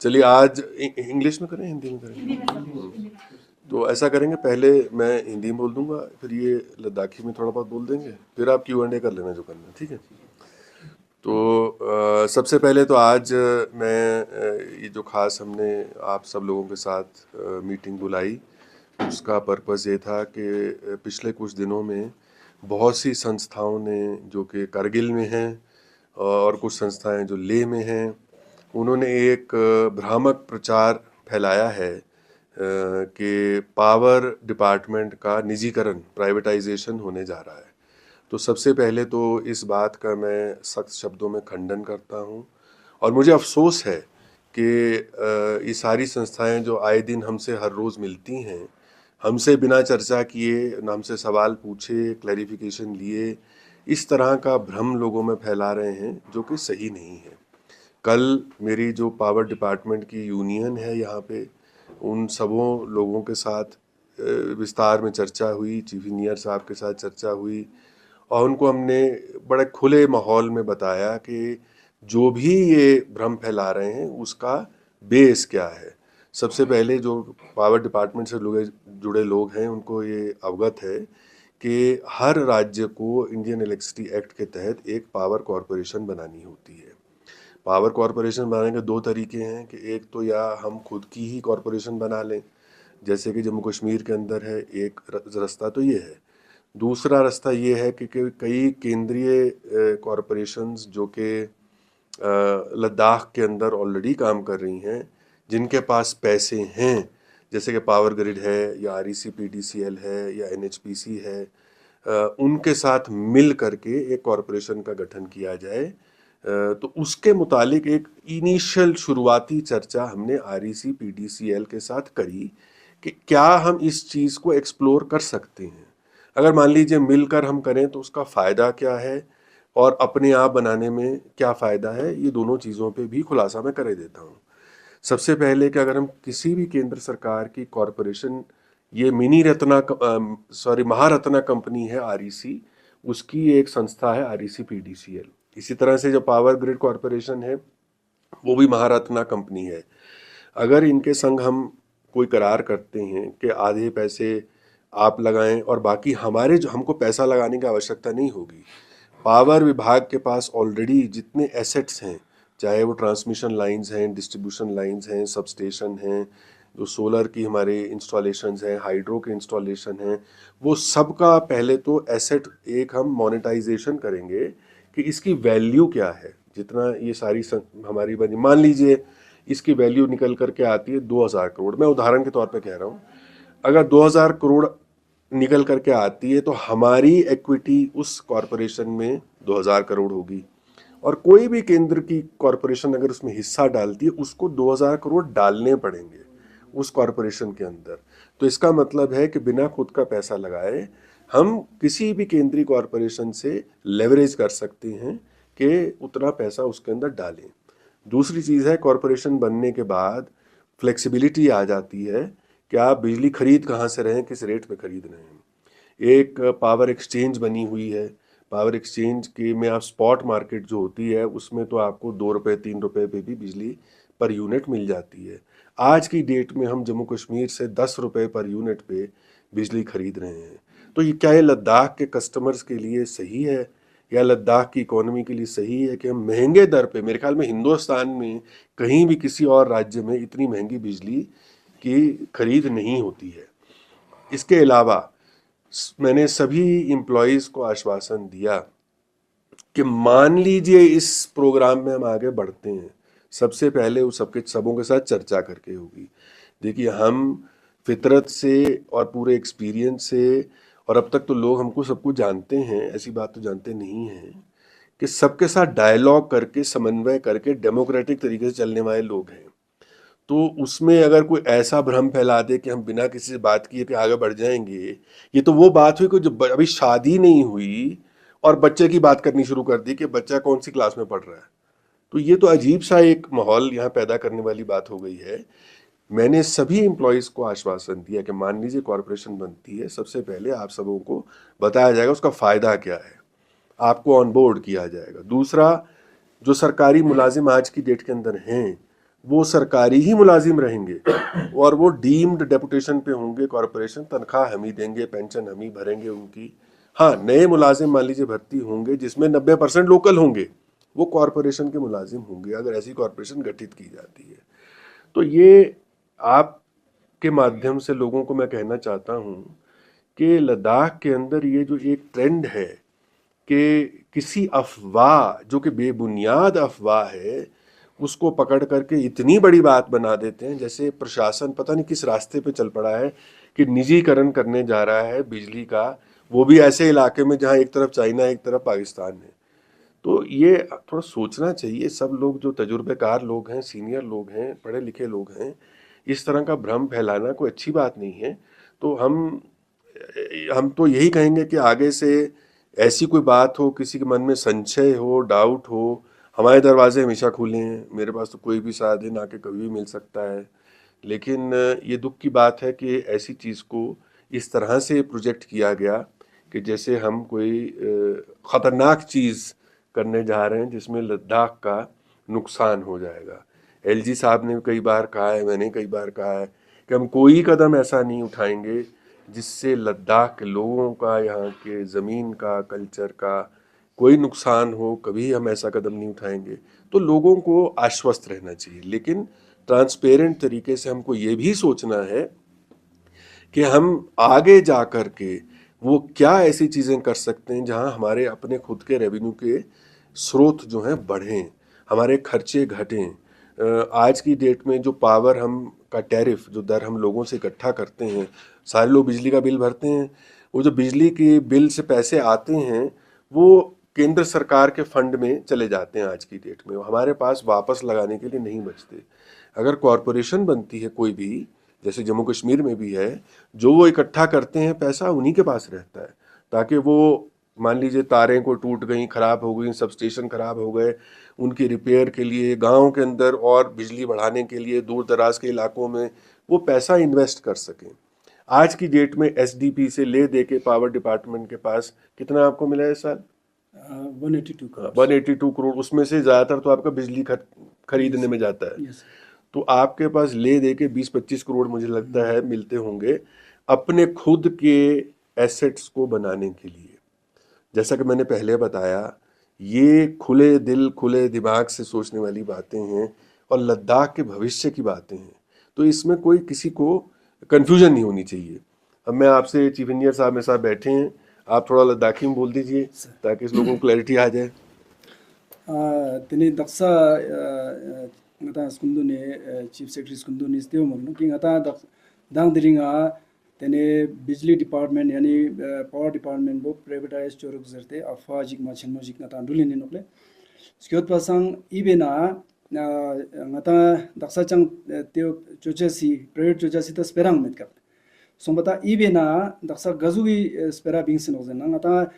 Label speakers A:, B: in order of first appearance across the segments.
A: चलिए आज इंग्लिश में करें, हिंदी में करें? तो ऐसा करेंगे, पहले मैं हिंदी में बोल दूंगा, फिर ये लद्दाखी में थोड़ा बहुत बोल देंगे, फिर आप Q&A कर लेना जो करना है, ठीक है? तो सबसे पहले तो आज मैं ये जो खास हमने आप सब लोगों के साथ मीटिंग बुलाई, उसका पर्पज़ ये था कि पिछले कुछ दिनों में बहुत सी संस्थाओं ने जो कि कारगिल में हैं और कुछ संस्थाएं जो लेह में हैं, उन्होंने एक भ्रामक प्रचार फैलाया है कि पावर डिपार्टमेंट का निजीकरण, प्राइवेटाइजेशन होने जा रहा है। तो सबसे पहले तो इस बात का मैं सख्त शब्दों में खंडन करता हूँ और मुझे अफसोस है कि ये सारी संस्थाएं जो आए दिन हमसे हर रोज़ मिलती हैं, हमसे बिना चर्चा किए, ना हमसे सवाल पूछे, क्लैरिफिकेशन लिए, इस तरह का भ्रम लोगों में फैला रहे हैं जो कि सही नहीं है। कल मेरी जो पावर डिपार्टमेंट की यूनियन है यहाँ पे, उन सबों लोगों के साथ विस्तार में चर्चा हुई, चीफ इंजीनियर साहब के साथ चर्चा हुई और उनको हमने बड़े खुले माहौल में बताया कि जो भी ये भ्रम फैला रहे हैं उसका बेस क्या है। सबसे पहले जो पावर डिपार्टमेंट से जुड़े लोग हैं उनको ये अवगत है कि हर राज्य को इंडियन इलेक्ट्रिसिटी एक्ट के तहत एक पावर कॉरपोरेशन बनानी होती है। पावर कॉरपोरेशन बनाने के दो तरीके हैं कि एक तो या हम खुद की ही कॉरपोरेशन बना लें, जैसे कि जम्मू कश्मीर के अंदर है, एक रास्ता तो ये है। दूसरा रास्ता ये है कि कई केंद्रीय कॉरपोरेशंस जो कि लद्दाख के अंदर ऑलरेडी काम कर रही हैं, जिनके पास पैसे हैं, जैसे कि पावर ग्रिड है या REC-PDCL है या NHPC है, उनके साथ मिल करके एक कॉरपोरेशन का गठन किया जाए। तो उसके मुतालिक एक इनिशियल शुरुआती चर्चा हमने REC-PDCL के साथ करी कि क्या हम इस चीज़ को एक्सप्लोर कर सकते हैं। अगर मान लीजिए मिलकर हम करें तो उसका फ़ायदा क्या है और अपने आप बनाने में क्या फ़ायदा है, ये दोनों चीज़ों पे भी खुलासा मैं कर देता हूँ। सबसे पहले कि अगर हम किसी भी केंद्र सरकार की कॉरपोरेशन, ये महारत्ना कंपनी है REC, उसकी एक संस्था है REC-PDCL। इसी तरह से जो पावर ग्रिड कॉरपोरेशन है वो भी महारत्ना कंपनी है। अगर इनके संग हम कोई करार करते हैं कि आधे पैसे आप लगाएं और बाकी हमारे, जो हमको पैसा लगाने की आवश्यकता नहीं होगी, पावर विभाग के पास ऑलरेडी जितने एसेट्स हैं, चाहे वो ट्रांसमिशन लाइंस हैं, डिस्ट्रीब्यूशन लाइंस हैं, सब स्टेशन हैं, जो सोलर की हमारे इंस्टॉलेशंस हैं, हाइड्रो के इंस्टॉलेशन हैं, वो सब का पहले तो एसेट एक हम मोनेटाइजेशन करेंगे कि इसकी वैल्यू क्या है। जितना ये सारी हमारी बनी, मान लीजिए इसकी वैल्यू निकल करके आती है 2000 करोड़, मैं उदाहरण के तौर पे कह रहा हूँ। अगर 2000 करोड़ निकल करके आती है तो हमारी इक्विटी उस कॉरपोरेशन में 2000 करोड़ होगी और कोई भी केंद्र की कॉरपोरेशन अगर उसमें हिस्सा डालती है उसको 2000 करोड़ डालने पड़ेंगे उस कॉरपोरेशन के अंदर। तो इसका मतलब है कि बिना खुद का पैसा लगाए हम किसी भी केंद्रीय कॉरपोरेशन से लेवरेज कर सकते हैं कि उतना पैसा उसके अंदर डालें। दूसरी चीज़ है, कॉरपोरेशन बनने के बाद फ्लेक्सिबिलिटी आ जाती है कि आप बिजली खरीद कहाँ से रहे हैं, किस रेट पे खरीद रहे हैं। एक पावर एक्सचेंज बनी हुई है, पावर एक्सचेंज के में आप स्पॉट मार्केट जो होती है उसमें तो आपको 2 रुपये 3 रुपये पे भी बिजली पर यूनिट मिल जाती है। आज की डेट में हम जम्मू कश्मीर से 10 रुपये पर यूनिट पे बिजली खरीद रहे हैं। तो ये क्या, ये लद्दाख के कस्टमर्स के लिए सही है या लद्दाख की इकोनॉमी के लिए सही है कि हम महंगे दर पे, मेरे ख्याल में हिंदुस्तान में कहीं भी किसी और राज्य में इतनी महंगी बिजली की खरीद नहीं होती है। इसके अलावा मैंने सभी एम्प्लॉयज़ को आश्वासन दिया कि मान लीजिए इस प्रोग्राम में हम आगे बढ़ते हैं, सबसे पहले उस सबों के साथ चर्चा करके होगी। देखिए, हम फितरत से और पूरे एक्सपीरियंस से, और अब तक तो लोग हमको सब कुछ जानते हैं, ऐसी बात तो जानते नहीं हैं कि सबके साथ डायलॉग करके, समन्वय करके, डेमोक्रेटिक तरीके से चलने वाले लोग हैं। तो उसमें अगर कोई ऐसा भ्रम फैला दे कि हम बिना किसी से बात किए कि आगे बढ़ जाएंगे, ये तो वो बात हुई कि जो अभी शादी नहीं हुई और बच्चे की बात करनी शुरू कर दी कि बच्चा कौन सी क्लास में पढ़ रहा है। तो ये तो अजीब सा एक माहौल यहाँ पैदा करने वाली बात हो गई है। मैंने सभी एम्प्लॉयज़ को आश्वासन दिया कि मान लीजिए कॉरपोरेशन बनती है, सबसे पहले आप सबों को बताया जाएगा उसका फ़ायदा क्या है, आपको ऑन बोर्ड किया जाएगा। दूसरा, जो सरकारी मुलाजिम आज की डेट के अंदर हैं, वो सरकारी ही मुलाजिम रहेंगे और वो डीम्ड डेपुटेशन पे होंगे, कॉरपोरेशन तनख्वाह हम ही देंगे, पेंशन हम ही भरेंगे उनकी। हाँ, नए मुलाजिम मान लीजिए भर्ती होंगे जिसमें 90% लोकल होंगे, वो कॉरपोरेशन के मुलाजिम होंगे अगर ऐसी कॉरपोरेशन गठित की जाती है। तो ये आपके माध्यम से लोगों को मैं कहना चाहता हूँ कि लद्दाख के अंदर ये जो एक ट्रेंड है कि किसी अफवाह जो कि बेबुनियाद अफवाह है उसको पकड़ करके इतनी बड़ी बात बना देते हैं, जैसे प्रशासन पता नहीं किस रास्ते पे चल पड़ा है कि निजीकरण करने जा रहा है बिजली का, वो भी ऐसे इलाके में जहाँ एक तरफ चाइना एक तरफ पाकिस्तान है। तो ये थोड़ा सोचना चाहिए सब लोग, जो तजुर्बेकार लोग हैं, सीनियर लोग हैं, पढ़े लिखे लोग हैं। इस तरह का भ्रम फैलाना कोई अच्छी बात नहीं है। तो हम तो यही कहेंगे कि आगे से ऐसी कोई बात हो, किसी के मन में संशय हो, डाउट हो, हमारे दरवाजे हमेशा खुले हैं। मेरे पास तो कोई भी साधन आके कभी भी मिल सकता है। लेकिन ये दुख की बात है कि ऐसी चीज़ को इस तरह से प्रोजेक्ट किया गया कि जैसे हम कोई ख़तरनाक चीज़ करने जा रहे हैं जिसमें लद्दाख का नुकसान हो जाएगा। एलजी साहब ने कई बार कहा है, मैंने कई बार कहा है कि हम कोई कदम ऐसा नहीं उठाएंगे जिससे लद्दाख के लोगों का, यहाँ के ज़मीन का, कल्चर का कोई नुकसान हो। कभी हम ऐसा कदम नहीं उठाएंगे। तो लोगों को आश्वस्त रहना चाहिए, लेकिन ट्रांसपेरेंट तरीके से हमको ये भी सोचना है कि हम आगे जा कर के वो क्या ऐसी चीज़ें कर सकते हैं जहां हमारे अपने खुद के रेवेन्यू के स्रोत जो हैं बढ़ें, हमारे खर्चे घटें। आज की डेट में जो पावर हम का टैरिफ, जो दर हम लोगों से इकट्ठा करते हैं, सारे लोग बिजली का बिल भरते हैं, वो जो बिजली के बिल से पैसे आते हैं वो केंद्र सरकार के फंड में चले जाते हैं। आज की डेट में हमारे पास वापस लगाने के लिए नहीं बचते। अगर कॉरपोरेशन बनती है कोई भी, जैसे जम्मू कश्मीर में भी है, जो वो इकट्ठा करते हैं पैसा उन्हीं के पास रहता है, ताकि वो मान लीजिए तारें को टूट गई, खराब हो गई, सब स्टेशन खराब हो गए, उनकी रिपेयर के लिए गांव के अंदर और बिजली बढ़ाने के लिए दूर दराज के इलाकों में वो पैसा इन्वेस्ट कर सकें। आज की डेट में एसडीपी से ले दे के पावर डिपार्टमेंट के पास कितना आपको मिला है इस साल?
B: 182 करोड़।
A: 182 करोड़, उसमें से ज़्यादातर तो आपका बिजली खरीदने में जाता है। तो आपके पास ले दे के 20-25 करोड़ मुझे लगता है मिलते होंगे अपने खुद के एसेट्स को बनाने के लिए। जैसा कि मैंने पहले बताया, ये खुले दिल खुले दिमाग से सोचने वाली बातें हैं और लद्दाख के भविष्य की बातें हैं। तो इसमें कोई किसी को कन्फ्यूजन नहीं होनी चाहिए। अब मैं आपसे, चीफ इंजीनियर साहब मेरे साथ बैठे हैं, आप थोड़ा लद्दाखी में बोल दीजिए ताकि इस लोगों को क्लैरिटी आ जाए।
B: तेने Daksha ngata skundu ne chief secretary skundu ni steo mo ki ngata dang diringa tene bijli department yani power department bo privatize choruk zerte afajik ma chenmojik ngata dulini nokle skiot pasang ibena ngata daksa chang teo chochasi private chochasi ta sperang met kap sombata ibena daksa gazugi spera bingsin ozena ngata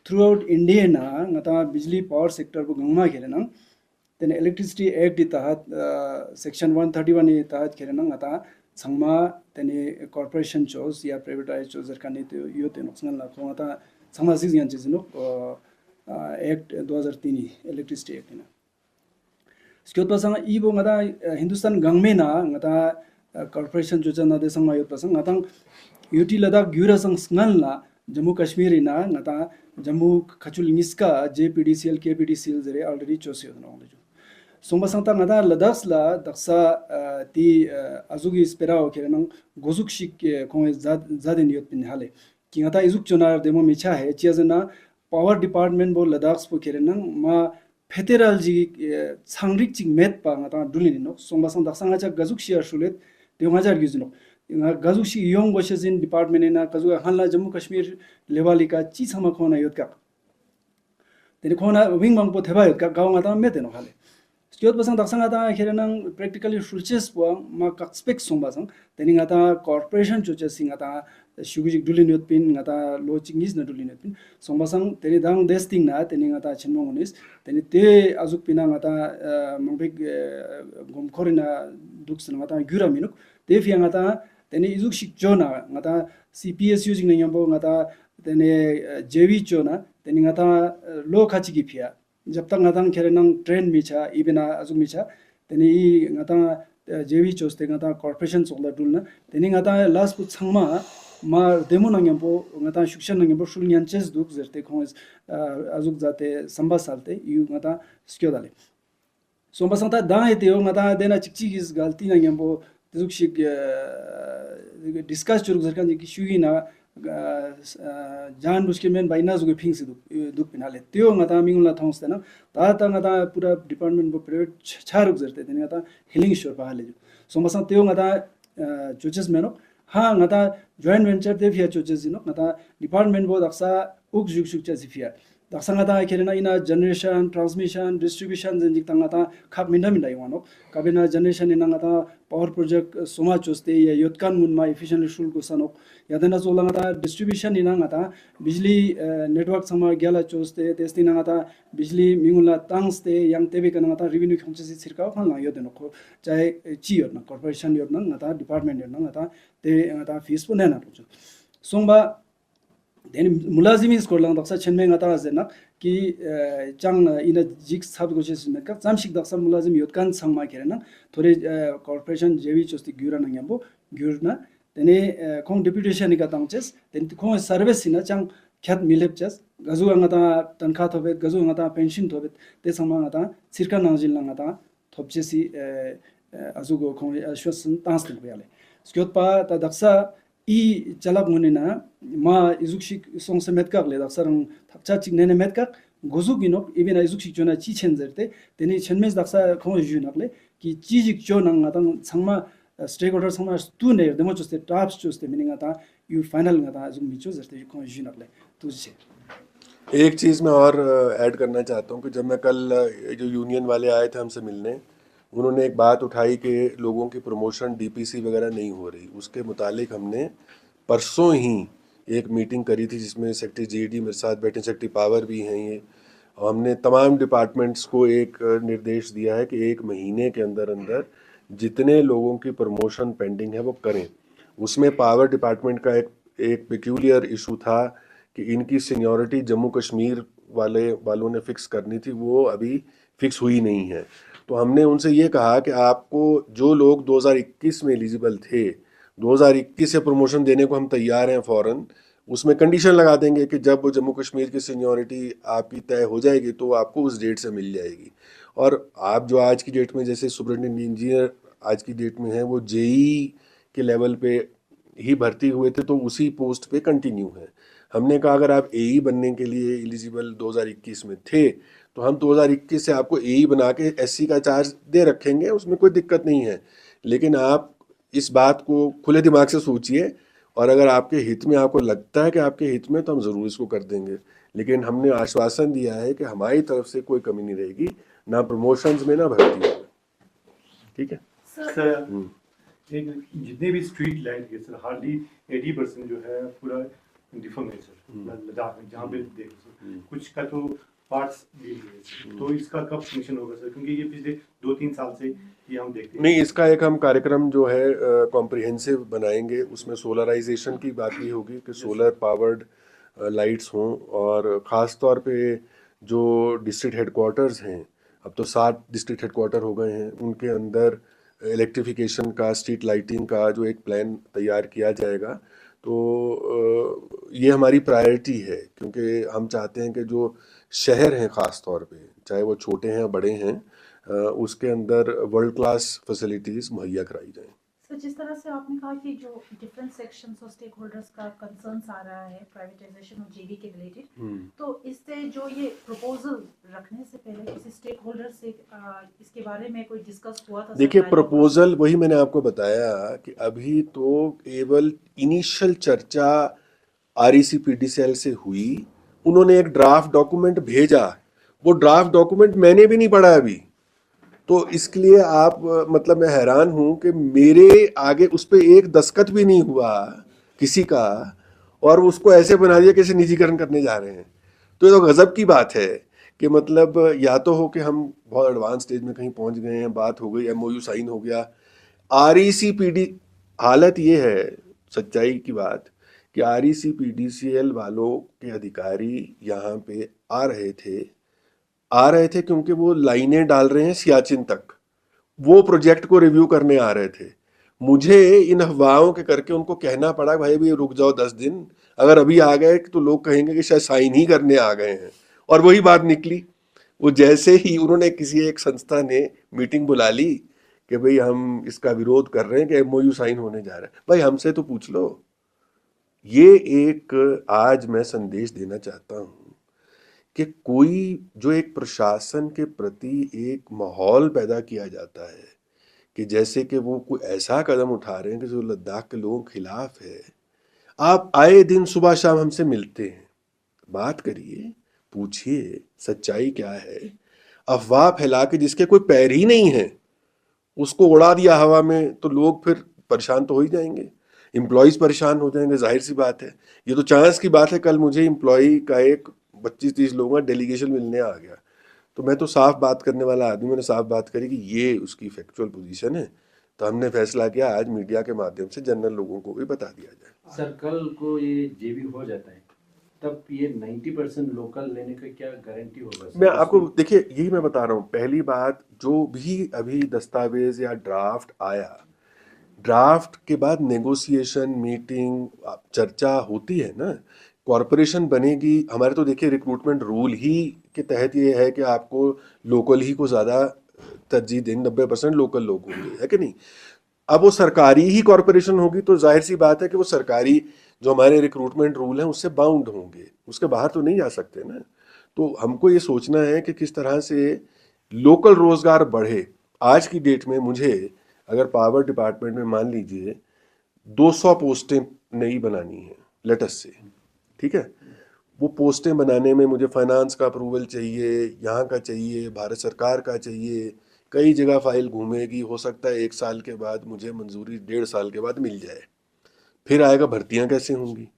B: throughout India na ngata bijli power sector bo gangma khere na then electricity act di tahat section 131 ni tahat khere na ngata sangma tene corporation chose ya privatize chose kani te yo te noksan la ngata sangma sis yan chizno act 2003 electricity act na skyo to sang ibo ngata hindustan gangme na ngata corporation chose na de sangma yo pasang ngata UT Ladakh gyura sang sngal la Jammu Kashmir ina ngata Jammu Khachul Niska JPDCL KPDCL zere already chose yo na Songba sangta ngata Ladakh la daksa ti azugi spera o kerenang gozuk shik kong zadin yot pin hale ki ngata izuk chonar demo micha hai chiazena power department bo Ladakh po kerenang ma federal ji sangrik chik met pa ngata dulini no songba sang daksa ngacha gazuk shia shulet de ngajar gizno gazuk shi yong boshezin department ina kazu hanla Jammu Kashmir levali ka chi sama khona yot ka tene khona wing bang po theba yot ka gaw ngata met no hale Skiot basang daksang ata kherenang practically fulches po ma kakspek sombasang teni ngata corporation chucha sing ata shugujik dulinot pin ngata lo chingis na dulinot pin sombasang teni dang desting na teni ngata chenmongonis teni te azuk pina ngata mambek gomkhorina duksna ngata gyura minuk te fia ngata teni izuk shik jona ngata CPS using na yambo ngata teni JV chona teni ngata lo khachi gi fia जब तक ngata kerenang train micha ibena azuk micha teni ngata jewi choste ngata corporation sola dulna teni ngata last put sangma ma demo nangyam po ngata shukshan nangyam po shul nyanches duk zerte khons azuk zate samba salte yu ngata skyo dale somba santa da heteo ngata dena chikchi gis galti nangyam po tizuk shik discuss churuk zarkan ki shugi na जान उसके main बाइना जुगे फिंग से दुख पिनाले त्यो ngata mingula thongs tena ta ngata pura department bo private charuk zerte teni ngata healing shore pa hale so masa त्यो ngata choches meno ha ngata joint venture de fia choches no ngata department bo daksa uk juk suk cha fia daksa ngata kerena ina generation transmission distribution jenjik ngata khap minda yawano kabina generation ina ngata power project soma choste ya yotkan mun ma efficiently shul ko sanok yadena zola ngata distribution ina ngata bijli network sama gyala choste testing ngata bijli mingula tangste yang tebe kana ngata revenue khomche si sirka khang yodeno ko chahe chi yorna corporation yorna ngata department yorna ngata te ngata fees po nena to somba then mulazimi skorlang daksa chenme ngata zena ki chang ina jik sab goches meka jamshik daksa mulazim yotkan sangma kerena thore corporation jewi chosti gyura nangyambo gyurna tene kong deputation ni katangches then kong service ina chang khat milepches gazu ngata tankha thobe gazu ngata pension thobe te sama ngata sirka nangjil ngata thopchesi azugo kong ashwasan tanstil byale skotpa ta daksa 이 jalap ngunina ma izukshik song semetkak le daksarang thakcha chignene metkak gozugino ibina izukshik jona chi chenzerte teni chenmes daksa khong junakle ki chijik jona ngatang sangma stakeholder sangma tu ne demo choste traps choste meaning ata you final ngata azum bicho zerte khong junakle तुझसे
A: एक चीज़ मैं और add करना चाहता हूँ कि जब मैं कल जो यूनियन वाले आए थे हमसे मिलने, उन्होंने एक बात उठाई कि लोगों की प्रमोशन डीपीसी वगैरह नहीं हो रही। उसके मुतालिक हमने परसों ही एक मीटिंग करी थी जिसमें सेक्रेटरी जीडी मेरे साथ बैठे, सेक्रेटरी पावर भी हैं ये, और हमने तमाम डिपार्टमेंट्स को एक निर्देश दिया है कि 1 महीने के अंदर अंदर जितने लोगों की प्रमोशन पेंडिंग है वो करें। उसमें पावर डिपार्टमेंट का एक पेक्यूलियर इशू था कि इनकी सीनियरिटी जम्मू कश्मीर वालों ने फिक्स करनी थी, वो अभी फिक्स हुई नहीं है। तो हमने उनसे ये कहा कि आपको जो लोग 2021 में एलिजिबल थे, 2021 से प्रमोशन देने को हम तैयार हैं फ़ौरन, उसमें कंडीशन लगा देंगे कि जब वो जम्मू कश्मीर की सीनियरिटी आपकी तय हो जाएगी तो आपको उस डेट से मिल जाएगी। और आप जो आज की डेट में जैसे सुपरिटेंडेंट इंजीनियर आज की डेट में है वो जेई के लेवल पे ही भर्ती हुए थे तो उसी पोस्ट पे कंटिन्यू है। हमने कहा अगर आप एई बनने के लिए एलिजिबल 2021 में थे तो हम 2021 से आपको एई बना के एससी का चार्ज दे रखेंगे, उसमें कोई दिक्कत नहीं है। लेकिन आप इस बात को खुले दिमाग से सोचिए और अगर आपके हित में, आपको लगता है कि आपके हित में, तो हम ज़रूर इसको कर देंगे। लेकिन हमने आश्वासन दिया है कि हमारी तरफ से कोई कमी नहीं रहेगी, ना प्रमोशंस में ना भर्ती में। ठीक है
C: सर, जितने भी स्ट्रीट लाइट है सर, हार्डली 80% जो है पूरा डिफर्म है सर, लद्दाख में जहाँ पे देख सर कुछ का तो पार्ट्स डील है, तो इसका कब फिनिशन होगा सर? क्योंकि ये पिछले 2-3 साल से ये हम देखते हैं।
A: नहीं, इसका एक हम कार्यक्रम जो है कॉम्प्रिहेंसिव बनाएंगे, उसमें सोलराइजेशन की बात भी होगी कि सोलर पावर्ड लाइट्स हों, और ख़ास तौर पे जो डिस्ट्रिक्ट हेडक्वार्टर्स हैं, अब तो 7 डिस्ट्रिक्ट हेडक्वार्टर हो गए हैं, उनके अंदर इलेक्ट्रिफिकेशन का, स्ट्रीट लाइटिंग का जो एक प्लान तैयार किया जाएगा। तो ये हमारी प्रायोरिटी है, क्योंकि हम चाहते हैं कि जो शहर हैं ख़ास तौर पे, चाहे वो छोटे हैं या बड़े हैं, उसके अंदर वर्ल्ड क्लास फैसिलिटीज़ मुहैया कराई जाएं।
D: सर, जिस तरह से आपने कहा कि जो डिफरेंट सेक्शंस और स्टेक होल्डर्स का कंसर्न्स आ रहा है प्राइवेटाइजेशन और जेडी के रिलेटेड, तो इससे जो ये प्रपोजल रखने से पहले किसी स्टेक होल्डर से इसके बारे में कोई डिस्कस हुआ था?
A: देखिए, प्रपोजल वही मैंने आपको बताया कि अभी तो केवल इनिशियल चर्चा REC-PDCL से हुई, उन्होंने एक ड्राफ्ट डॉक्यूमेंट भेजा, वो ड्राफ्ट डॉक्यूमेंट मैंने भी नहीं पढ़ा अभी। तो इसके लिए आप मतलब मैं हैरान हूं कि मेरे आगे उस पर एक दस्तखत भी नहीं हुआ किसी का, और उसको ऐसे बना दिया कैसे निजीकरण करने जा रहे हैं। तो ये तो गजब की बात है कि मतलब या तो हो कि हम बहुत एडवांस स्टेज में कहीं पहुंच गए हैं, बात हो गई, MOU साइन हो गया। REC-PD हालत ये है, सच्चाई की बात, कि REC-PDCL वालों के अधिकारी यहाँ पे आ रहे थे क्योंकि वो लाइनें डाल रहे हैं सियाचिन तक। वो प्रोजेक्ट को रिव्यू करने आ रहे थे। मुझे इन अफवाहों के करके उनको कहना पड़ा भाई भी रुक जाओ 10 दिन, अगर अभी आ गए तो लोग कहेंगे कि शायद साइन ही करने आ गए हैं। और वही बात निकली। वो जैसे ही उन्होंने किसी एक संस्था ने मीटिंग बुला ली कि भाई हम इसका विरोध कर रहे हैं कि एमओयू साइन होने जा रहा है, भाई हमसे तो पूछ लो। ये एक आज मैं संदेश देना चाहता हूं कि कोई जो एक प्रशासन के प्रति एक माहौल पैदा किया जाता है कि जैसे कि वो कोई ऐसा कदम उठा रहे हैं कि जो लद्दाख के लोगों के खिलाफ है। आप आए दिन सुबह शाम हमसे मिलते हैं, बात करिए, पूछिए सच्चाई क्या है। अफवाह फैला के जिसके कोई पैर ही नहीं है उसको उड़ा दिया हवा में, तो लोग फिर परेशान तो हो ही जाएंगे, एम्प्लॉयज परेशान हो जाएंगे, जाहिर सी बात है। ये तो चांस की बात है, कल मुझे एम्प्लॉय का एक 25-30 लोगों का डेलीगेशन मिलने आ गया, तो मैं तो साफ बात करने वाला आदमी, मैंने साफ बात करी कि ये उसकी फैक्चुअल पोजीशन है। तो हमने फैसला किया आज मीडिया के माध्यम से जनरल लोगों को भी बता दिया जाए।
E: सर कल को ये जेबी हो जाता है तब ये 90% लोकल लेने का क्या गारंटी होगा सर?
A: मैं आपको देखिए यही मैं बता रहा हूँ। पहली बात, जो भी अभी दस्तावेज या ड्राफ्ट आया, ड्राफ्ट के बाद नेगोशिएशन मीटिंग चर्चा होती है ना, कॉरपोरेशन बनेगी। हमारे तो देखिए रिक्रूटमेंट रूल ही के तहत ये है कि आपको लोकल ही को ज़्यादा तरजीह देनी, 90% लोकल लोग होंगे, है कि नहीं। अब वो सरकारी ही कॉरपोरेशन होगी तो जाहिर सी बात है कि वो सरकारी जो हमारे रिक्रूटमेंट रूल हैं उससे बाउंड होंगे, उसके बाहर तो नहीं जा सकते ना। तो हमको ये सोचना है कि किस तरह से लोकल रोजगार बढ़े। आज की डेट में मुझे अगर पावर डिपार्टमेंट में मान लीजिए 200 पोस्टें नई बनानी है लेटस से, ठीक है, वो पोस्टें बनाने में मुझे फाइनेंस का अप्रूवल चाहिए, यहाँ का चाहिए, भारत सरकार का चाहिए, कई जगह फाइल घूमेगी, हो सकता है 1 साल के बाद मुझे मंजूरी 1.5 साल के बाद मिल जाए। फिर आएगा भर्तियां कैसे होंगी।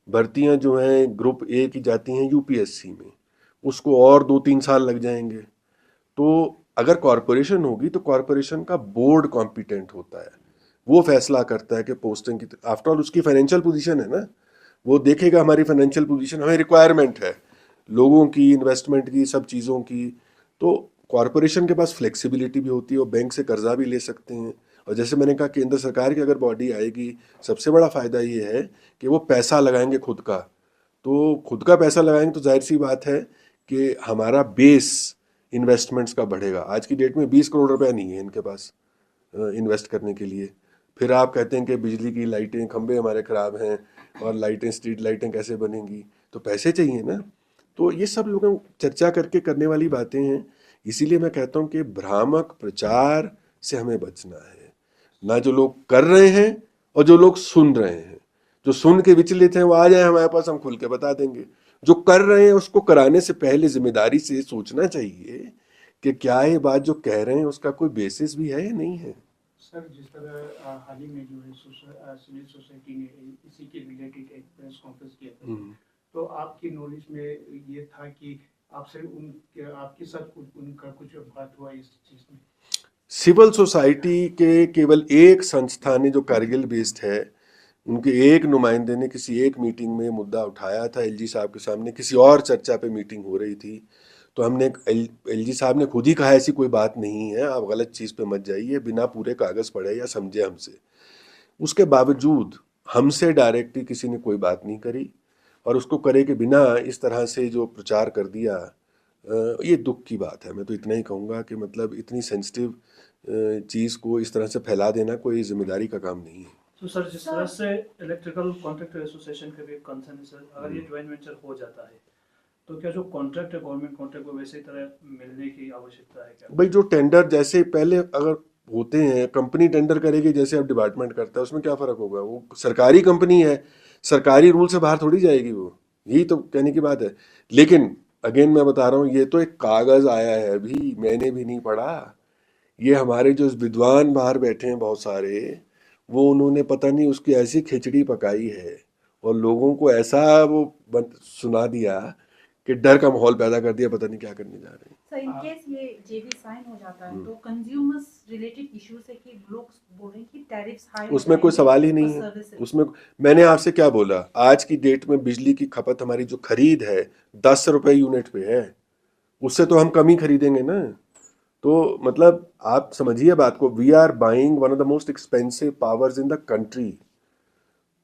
A: भर्तियां जो हैं ग्रुप ए की जाती हैं यूपीएससी में, उसको और 2-3 साल लग जाएंगे। तो अगर कॉरपोरेशन होगी तो कॉरपोरेशन का बोर्ड कॉम्पिटेंट होता है, वो फैसला करता है कि पोस्टिंग की, आफ्टर ऑल उसकी फाइनेंशियल पोजीशन है ना, वो देखेगा हमारी फाइनेंशियल पोजीशन, हमें रिक्वायरमेंट है लोगों की, इन्वेस्टमेंट की, सब चीज़ों की। तो कॉरपोरेशन के पास फ्लेक्सिबिलिटी भी होती है, वो बैंक से कर्जा भी ले सकते हैं। और जैसे मैंने कहा केंद्र सरकार की अगर बॉडी आएगी, सबसे बड़ा फ़ायदा ये है कि वो पैसा लगाएंगे खुद का। तो खुद का पैसा लगाएंगे तो जाहिर सी बात है कि हमारा बेस इन्वेस्टमेंट्स का बढ़ेगा। आज की डेट में 20 करोड़ रुपया नहीं है इनके पास इन्वेस्ट करने के लिए। फिर आप कहते हैं कि बिजली की लाइटें, खंभे हमारे ख़राब हैं और लाइटें, स्ट्रीट लाइटें कैसे बनेंगी, तो पैसे चाहिए ना। तो ये सब लोग चर्चा करके करने वाली बातें हैं। इसीलिए मैं कहता हूँ कि भ्रामक प्रचार से हमें बचना है, ना जो लोग कर रहे हैं और जो लोग सुन रहे हैं। जो सुन के विचलित हैं वो आ जाए हमारे पास, हम खुल के बता देंगे। जो कर रहे हैं उसको कराने से पहले जिम्मेदारी से सोचना चाहिए कि क्या ये बात जो कह रहे हैं उसका कोई बेसिस भी है या नहीं है।
F: सर जिस तरह हाल ही में जो है सिविल सोसाइटी ने इसी के रिलेटेड एक प्रेस कॉन्फ्रेंस किया था, तो आपकी नॉलेज में ये था कि आपसे आपके साथ उनका कुछ बात हुआ इस चीज में?
A: सिविल सोसाइटी के केवल एक संस्था ने जो कारगिल बेस्ड है, उनके एक नुमाइंदे ने किसी एक मीटिंग में मुद्दा उठाया था एलजी साहब के सामने, किसी और चर्चा पे मीटिंग हो रही थी। तो हमने एलजी साहब ने खुद ही कहा ऐसी कोई बात नहीं है, आप गलत चीज़ पे मत जाइए, बिना पूरे कागज़ पढ़े या समझे हमसे। उसके बावजूद हमसे डायरेक्टली किसी ने कोई बात नहीं करी, और उसको करे के बिना इस तरह से जो प्रचार कर दिया, ये दुख की बात है। मैं तो इतना ही कहूँगा कि मतलब इतनी सेंसिटिव चीज़ को इस तरह से फैला देना कोई जिम्मेदारी का काम नहीं है।
F: तो सर जिस तरह से इलेक्ट्रिकल कॉन्ट्रैक्टर एसोसिएशन का भी एक कंसर्न है सर, अगर ये ज्वाइंट वेंचर हो जाता है तो क्या जो कॉन्ट्रैक्ट है गवर्नमेंट कॉन्ट्रैक्ट को वैसे तरह मिलने की आवश्यकता है क्या?
A: भाई जो टेंडर जैसे पहले अगर होते हैं, कंपनी टेंडर करेगी जैसे अब डिपार्टमेंट करता है, उसमें क्या फ़र्क होगा? वो सरकारी कंपनी है, सरकारी रूल से बाहर थोड़ी जाएगी वो, यही तो कहने की बात है। लेकिन अगेन मैं बता रहा हूँ, ये तो एक कागज़ आया है, अभी मैंने भी नहीं पढ़ा। ये हमारे जो विद्वान बाहर बैठे हैं बहुत सारे, वो उन्होंने पता नहीं उसकी ऐसी खिचड़ी पकाई है और लोगों को ऐसा वो सुना दिया कि डर का माहौल पैदा कर दिया, पता नहीं क्या करने जा रहे हैं।
D: सर इन केस ये जेबी साइन हो जाता है तो कंज्यूमर्स रिलेटेड इश्यूज है कि लोग बोल रहे हैं कि टैरिफ्स हाई,
A: उसमें कोई सवाल ही नहीं है। उसमें मैंने आपसे क्या बोला, आज की डेट में बिजली की खपत हमारी जो खरीद है 10 रुपए यूनिट पे है, उससे तो हम कम ही खरीदेंगे ना। तो मतलब आप समझिए बात को, we are buying one of the most expensive powers in the country.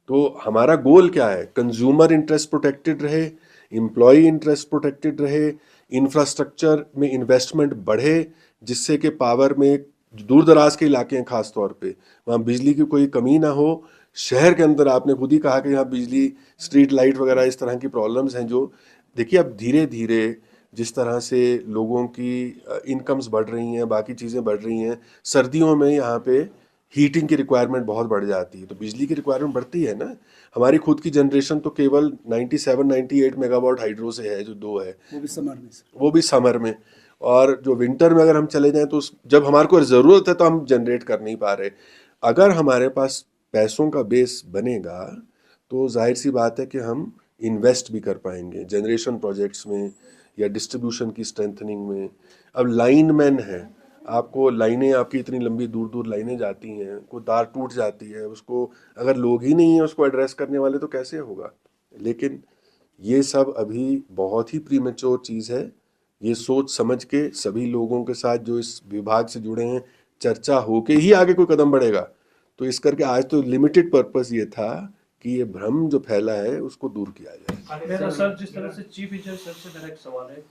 A: तो हमारा गोल क्या है? कंज्यूमर इंटरेस्ट प्रोटेक्टेड रहे, एम्प्लॉय इंटरेस्ट प्रोटेक्टेड रहे, इंफ्रास्ट्रक्चर में इन्वेस्टमेंट बढ़े, जिससे कि पावर में दूर दराज के इलाके हैं खास तौर पे, वहाँ बिजली की कोई कमी ना हो। शहर के अंदर आपने खुद ही कहा कि यहाँ बिजली, स्ट्रीट लाइट वगैरह इस तरह की प्रॉब्लम्स हैं जो, देखिए अब धीरे धीरे जिस तरह से लोगों की इनकम्स बढ़ रही हैं, बाकी चीज़ें बढ़ रही हैं, सर्दियों में यहाँ पे हीटिंग की रिक्वायरमेंट बहुत बढ़ जाती है, तो बिजली की रिक्वायरमेंट बढ़ती है ना। हमारी खुद की जनरेशन तो केवल 97-98 मेगावाट हाइड्रो से है, जो 2 है,
B: वो भी समर में सर।
A: वो भी समर में। और जो विंटर में अगर हम चले जाएं तो जब हमारे को ज़रूरत है तो हम जनरेट कर नहीं पा रहे। अगर हमारे पास पैसों का बेस बनेगा तो जाहिर सी बात है कि हम इन्वेस्ट भी कर पाएंगे जनरेशन प्रोजेक्ट्स में या डिस्ट्रीब्यूशन की स्ट्रेंथनिंग में। अब लाइनमैन है, आपको लाइनें, आपकी इतनी लंबी दूर दूर लाइनें जाती हैं, कोई तार टूट जाती है, उसको अगर लोग ही नहीं है उसको एड्रेस करने वाले तो कैसे होगा। लेकिन ये सब अभी बहुत ही प्रीमेच्योर चीज़ है। ये सोच समझ के सभी लोगों के साथ जो इस विभाग से जुड़े हैं चर्चा होके ही आगे कोई कदम बढ़ेगा। तो इस करके आज तो लिमिटेड पर्पस ये था कि ये भ्रम जो फैला है उसको दूर किया जाए।
G: मेरा सर, जिस तरह से चीफ इंजीनियर सर से मेरा एक सवाल है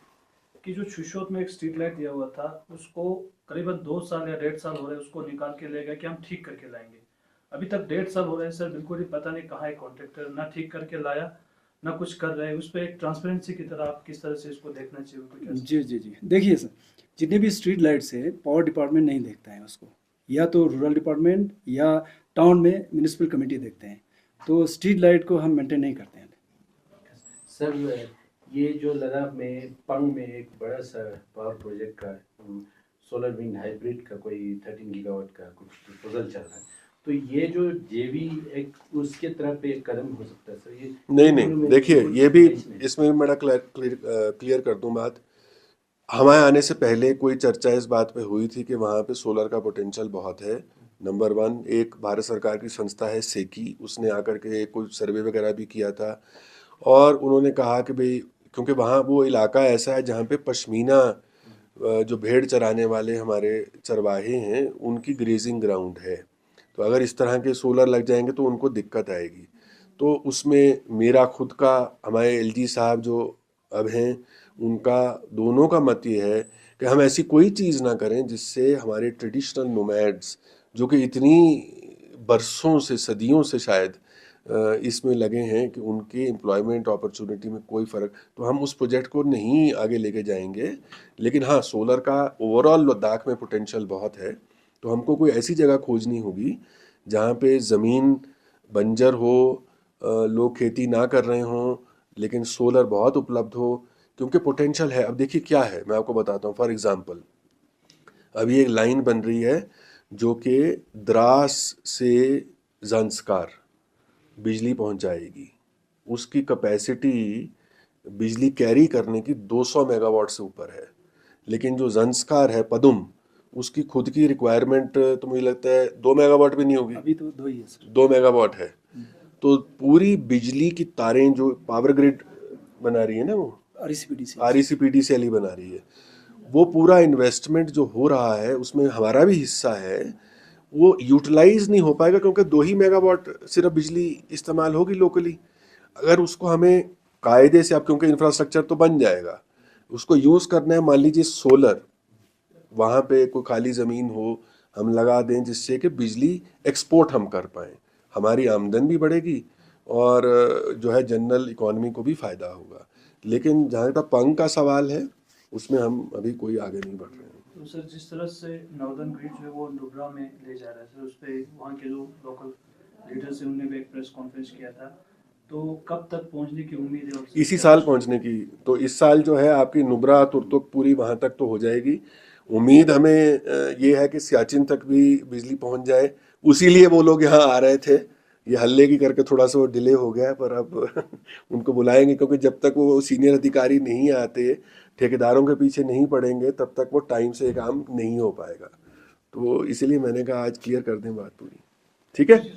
G: कि जो शुशोत में एक स्ट्रीट लाइट दिया हुआ था, उसको करीबन 2 साल या 1.5 साल हो रहे हैं उसको निकाल के ले गए कि हम ठीक करके लाएंगे। अभी तक 1.5 साल हो रहे हैं सर, बिल्कुल ही पता नहीं कहाँ है कॉन्ट्रैक्टर, ना ठीक करके लाया ना कुछ कर रहे हैं। उस पर एक ट्रांसपेरेंसी की तरह आप किस तरह से इसको देखना चाहिए उनको कैसे?
B: जी जी जी, देखिए सर, जितने भी स्ट्रीट लाइट्स है पावर डिपार्टमेंट नहीं देखता है उसको, या तो रूरल डिपार्टमेंट या टाउन में म्यूनिसिपल कमेटी देखते हैं। तो स्ट्रीट लाइट को हम मेंटेन नहीं करते हैं।
E: सर, ये जो लद्दाख में पंग में एक बड़ा सा पावर प्रोजेक्ट का सोलर विंड हाइब्रिड का कोई 13 गीगावाट का कुछ प्रपोजल चल रहा है, तो ये जो जेवी एक उसके तरफ पे एक कदम हो सकता है सर? ये
A: नहीं, देखिए ये भी, इसमें भी मैं क्लियर कर दूं बात। हमारे आने से पहले कोई चर्चा इस बात पे हुई थी कि वहाँ पे सोलर का पोटेंशियल बहुत है। नंबर 1, एक भारत सरकार की संस्था है सेकी, उसने आकर के कुछ सर्वे वगैरह भी किया था और उन्होंने कहा कि भाई, क्योंकि वहाँ वो इलाका ऐसा है जहाँ पे पश्मीना जो भेड़ चराने वाले हमारे चरवाहे हैं उनकी ग्रेजिंग ग्राउंड है, तो अगर इस तरह के सोलर लग जाएंगे तो उनको दिक्कत आएगी। तो उसमें मेरा खुद का, हमारे एलजी साहब जो अब हैं, उनका, दोनों का मत ये है कि हम ऐसी कोई चीज़ ना करें जिससे हमारे ट्रेडिशनल नोमैड्स जो कि इतनी बरसों से, सदियों से शायद इसमें लगे हैं, कि उनके एम्प्लॉयमेंट अपॉर्चुनिटी में कोई फ़र्क, तो हम उस प्रोजेक्ट को नहीं आगे लेके जाएंगे। लेकिन हाँ, सोलर का ओवरऑल लद्दाख में पोटेंशियल बहुत है, तो हमको कोई ऐसी जगह खोजनी होगी जहाँ पे ज़मीन बंजर हो, लोग खेती ना कर रहे हों, लेकिन सोलर बहुत उपलब्ध हो, क्योंकि पोटेंशियल है। अब देखिए क्या है, मैं आपको बताता हूँ। फॉर एग्ज़ाम्पल, अभी एक लाइन बन रही है जो कि द्रास से ज़ंस्कार बिजली पहुंचाएगी। उसकी कैपेसिटी बिजली कैरी करने की 200 मेगावाट से ऊपर है, लेकिन जो ज़ंस्कार है पदुम, उसकी खुद की रिक्वायरमेंट तो मुझे लगता है 2 मेगावाट भी नहीं होगी,
B: अभी तो 2 ही है सर।
A: 2 मेगावाट है। तो पूरी बिजली की तारें जो पावर ग्रिड बना रही है ना, वो RECPDCL ही बना रही है, वो पूरा इन्वेस्टमेंट जो हो रहा है उसमें हमारा भी हिस्सा है, वो यूटिलाइज नहीं हो पाएगा क्योंकि 2 ही मेगावाट सिर्फ बिजली इस्तेमाल होगी लोकली। अगर उसको हमें कायदे से, अब क्योंकि इंफ्रास्ट्रक्चर तो बन जाएगा, उसको यूज़ करना है, मान लीजिए सोलर, वहाँ पे कोई खाली ज़मीन हो, हम लगा दें जिससे कि बिजली एक्सपोर्ट हम कर पाएँ, हमारी आमदन भी बढ़ेगी और जो है जनरल इकॉनमी को भी फ़ायदा होगा। लेकिन जहाँ तक पंग का सवाल है, उसमें हम अभी कोई आगे नहीं बढ़ रहे हैं।
G: तो सर, जिस तरह से नॉर्दर्न ग्रिड जो है वो नुब्रा में ले जा रहा है सर, उस पर वहाँ के जो लोकल लीडर्स हैं उन्होंने भी एक प्रेस कॉन्फ्रेंस किया था, तो कब तक पहुँचने की उम्मीद है? और
A: इसी साल पहुंचने की, तो इस साल जो है आपकी नुब्रा तुर्तुक पूरी वहां तक तो हो जाएगी। उम्मीद हमें ये है कि सियाचिन तक भी बिजली पहुंच जाए, उसीलिए वो लोग यहाँ आ रहे थे। ये हल्ले की करके थोड़ा सा वो डिले हो गया है, पर अब उनको बुलाएंगे, क्योंकि जब तक वो सीनियर अधिकारी नहीं आते, ठेकेदारों के पीछे नहीं पड़ेंगे, तब तक वो टाइम से काम नहीं हो पाएगा। तो इसीलिए मैंने कहा आज क्लियर कर दें बात पूरी। ठीक है।